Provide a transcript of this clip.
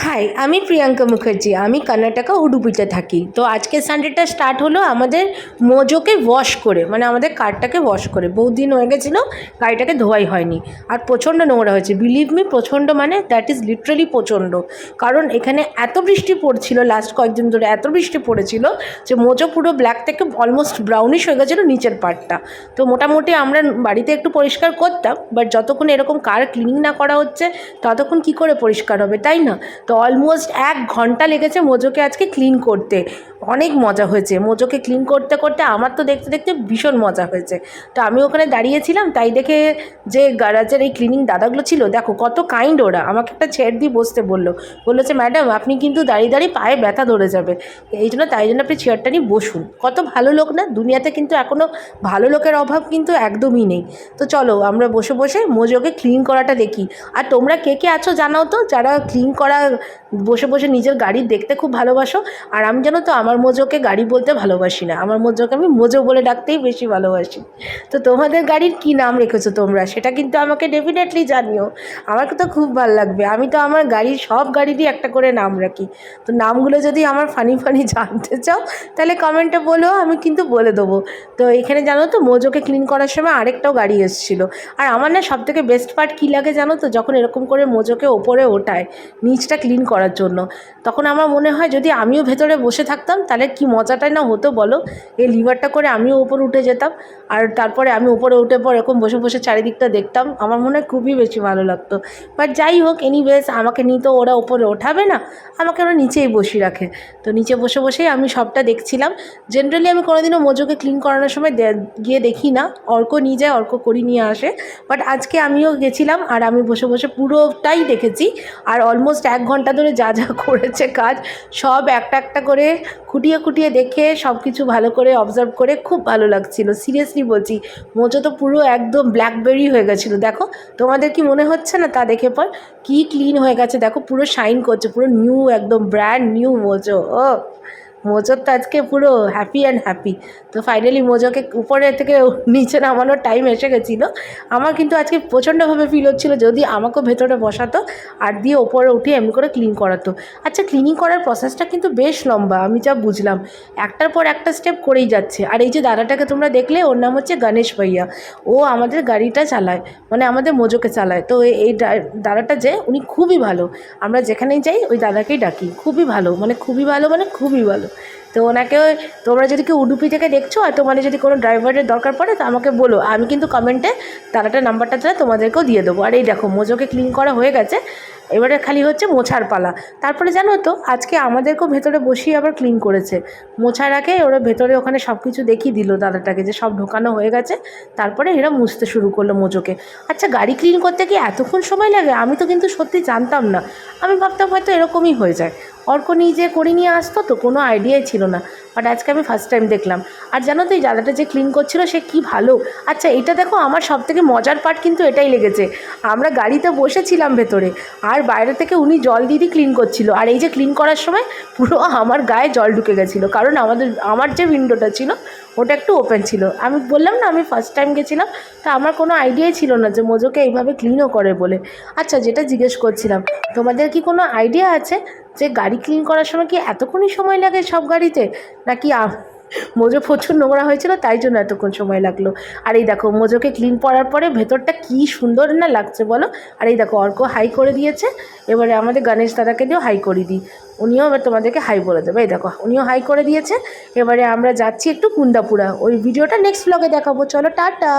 High, আমি প্রিয়াঙ্কা মুখার্জি। আমি কর্ণাটকা উডুপিতে থাকি। তো আজকে সানডেটা স্টার্ট হলো আমাদের মোজোকে ওয়াশ করে, মানে আমাদের কারটাকে ওয়াশ করে। বহুত দিন হয়ে গেছিলো গাড়িটাকে ধোয়াই হয়নি, আর প্রচণ্ড নোংরা হয়েছে। বিলিভ মি, প্রচণ্ড মানে দ্যাট ইজ লিটারালি প্রচণ্ড। কারণ এখানে এত বৃষ্টি পড়ছিল, লাস্ট কয়েকদিন ধরে এত বৃষ্টি পড়েছিল যে মোজো পুরো ব্ল্যাক থেকে অলমোস্ট ব্রাউনিশ হয়ে গেছিলো নিচের পার্টটা। তো মোটামুটি আমরা বাড়িতে একটু পরিষ্কার করতাম, বাট যতক্ষণ এরকম কার ক্লিনিং না করা হচ্ছে ততক্ষণ কী করে পরিষ্কার হবে, তাই না? তো অলমোস্ট 1 ঘন্টা লেগেছে মোজোকে আজকে ক্লিন করতে। অনেক মজা হয়েছে মোজোকে ক্লিন করতে করতে। আমার তো দেখতে দেখতে ভীষণ মজা হয়েছে। তো আমি ওখানে দাঁড়িয়েছিলাম, তাই দেখে যে গ্যারাজের এই ক্লিনিং দাদাগুলো ছিল, দেখো কত কাইন্ড ওরা। আমাকে একটা চেয়ার দিয়ে বসতে বললো যে ম্যাডাম আপনি কিন্তু দাঁড়িয়ে দাঁড়িয়ে পায়ে ব্যথা ধরে যাবে, তাই জন্য আপনি চেয়ারটা নিয়ে বসুন। কত ভালো লোক না, দুনিয়াতে কিন্তু এখনও ভালো লোকের অভাব কিন্তু একদমই নেই। তো চলো আমরা বসে বসে মোজোকে ক্লিন করাটা দেখি। আর তোমরা কে কে আছো জানাও তো, যারা ক্লিন করা বসে বসে নিজের গাড়ি দেখতে খুব ভালোবাসো। আর আমি জানো তো আমার মোজোকে গাড়ি বলতে ভালোবাসি না, আমার মোজোকে আমি মোজো বলে ডাকতেই বেশি ভালোবাসি। তো তোমাদের গাড়ির কি নাম রেখেছো তোমরা, সেটা কিন্তু আমাকে ডেফিনেটলি জানিও। আমাকে তো খুব ভালো লাগবে। আমি তো আমার গাড়ির সব গাড়িরই একটা করে নাম রাখি। তো নামগুলো যদি আমার ফানি জানতে চাও তাহলে কমেন্টে বলো, আমি কিন্তু বলে দেবো। তো এখানে জানো তো মোজোকে ক্লিন করার সময় আরেকটাও গাড়ি এসেছিলো। আর আমার না সবথেকে বেস্ট পার্ট কী লাগে জানো তো, যখন এরকম করে মোজোকে ওপরে ওঠায় নিচটা ক্লিন করার জন্য, তখন আমার মনে হয় যদি আমিও ভেতরে বসে থাকতাম তাহলে কি মজাটাই না হতো বলো। এই লিভারটা করে আমিও ওপরে উঠে যেতাম, আর তারপরে আমি উপরে উঠে পর এরকম বসে বসে চারিদিকটা দেখতাম। আমার মনে হয় খুবই বেশি ভালো লাগতো। বাট যাই হোক, এনিওয়েজ আমাকে নিয়ে তো ওরা ওপরে ওঠাবে না, আমাকে ওরা নিচেই বসিয়ে রাখে। তো নিচে বসে বসেই আমি সবটা দেখছিলাম। জেনারেলি আমি কোনোদিনও মোজোকে ক্লিন করানোর সময় গিয়ে দেখি না, অর্ক নিয়ে যায়, অর্ক করি নিয়ে আসে। বাট আজকে আমিও গেছিলাম আর আমি বসে বসে পুরোটাই দেখেছি। আর অলমোস্ট 1 ঘন্টা ধরে যা যা করেছে কাজ সব একটা একটা করে খুঁটিয়ে খুঁটিয়ে দেখে সব কিছু ভালো করে অবজার্ভ করে খুব ভালো লাগছিল। সিরিয়াসলি বলছি, মোজো তো পুরো একদম ব্ল্যাকবেরি হয়ে গেছিলো। দেখো তোমাদের কি মনে হচ্ছে না তা দেখে পর কি ক্লিন হয়ে গেছে, দেখো পুরো শাইন করছে, পুরো নিউ, একদম ব্র্যান্ড নিউ মোজো। ও মোজোর তো আজকে পুরো হ্যাপি অ্যান্ড হ্যাপি। তো ফাইনালি মোজোকে উপরে থেকে নিচে নামানোর টাইম এসে গেছিলো। আমার কিন্তু আজকে প্রচণ্ডভাবে ফিল হচ্ছিলো যদি আমাকেও ভেতরে বসাতো আর দিয়ে ওপরে উঠিয়ে এমনি করে ক্লিন করাতো। আচ্ছা, ক্লিনিং করার প্রসেসটা কিন্তু বেশ লম্বা, আমি যা বুঝলাম। একটার পর একটা স্টেপ করেই যাচ্ছে। আর এই যে দাদাটাকে তোমরা দেখলে, ওর নাম হচ্ছে গণেশ ভাইয়া। ও আমাদের গাড়িটা চালায়, মানে আমাদের মোজোকে চালায়। তো এই দাদাটা যে, উনি খুবই ভালো। আমরা যেখানেই যাই ওই দাদাকেই ডাকি। খুবই ভালো, মানে খুবই ভালো, মানে খুবই ভালো। তো ওনাকে তোমরা যদি কেউ উডুপি থেকে দেখছো আর তোমাদের যদি কোনো ড্রাইভারের দরকার পড়ে তো আমাকে বলো, আমি কিন্তু কমেন্টে দাদাটার নাম্বারটা তোমাদেরকেও দিয়ে দেবো। আর এই দেখো মোজোকে ক্লিন করা হয়ে গেছে, এবারে খালি হচ্ছে মোছার পালা। তারপরে জানো তো আজকে আমাদেরকেও ভেতরে বসিয়ে আবার ক্লিন করেছে। মোছার আগে ওরা ভেতরে ওখানে সব কিছু দেখিয়ে দিল দাদাটাকে যে সব ঢোকানো হয়ে গেছে। তারপরে এরা মুছতে শুরু করলো মোজোকে। আচ্ছা, গাড়ি ক্লিন করতে কি এতক্ষণ সময় লাগে? আমি তো কিন্তু সত্যি জানতাম না। আমি ভাবতাম হয়তো এরকমই হয়ে যায়। অর্ক নিজে করে নিয়ে আসতো, তো কোনো আইডিয়াই ছিল না। বাট আজকে আমি ফার্স্ট টাইম দেখলাম। আর জানো তো এই দাদাটা যে ক্লিন করছিল সে কি ভালো। আচ্ছা, এটা দেখো, আমার সবথেকে মজার পার্ট কিন্তু এটাই লেগেছে। আমরা গাড়িতে বসেছিলাম ভেতরে, আর বাইরে থেকে উনি জল দিয়ে ক্লিন করছিল। আর এই যে ক্লিন করার সময় পুরো আমার গায়ে জল ঢুকে গেছিলো, কারণ আমার যে উইন্ডোটা ছিল ওটা একটু ওপেন ছিল। আমি বললাম না আমি ফার্স্ট টাইম গেছিলাম, তা আমার কোনো আইডিয়াই ছিল না যে মোজোকে এইভাবে ক্লিনও করে বলে। আচ্ছা, যেটা জিজ্ঞেস করছিলাম, তোমাদের কি কোনো আইডিয়া আছে যে গাড়ি ক্লিন করার সময় কি এতক্ষণই সময় লাগে সব গাড়িতে, নাকি মোজো প্রচুর নোংরা হয়েছিল তাই জন্য এতক্ষণ সময় লাগলো? আর এই দেখো মোজোকে ক্লিন করার পরে ভেতরটা কি সুন্দর না লাগছে বলো। আর এই দেখো অর্ক হাই করে দিয়েছে। এবারে আমাদের গণেশ দাদাকে দিয়েও হাই করে দিই, উনিও এবার তোমাদেরকে হাই বলে দেবে। এই দেখো উনিও হাই করে দিয়েছে। এবারে আমরা যাচ্ছি একটু কুন্দাপুরা, ওই ভিডিওটা নেক্সট ব্লগে দেখাবো। চলো টাটা।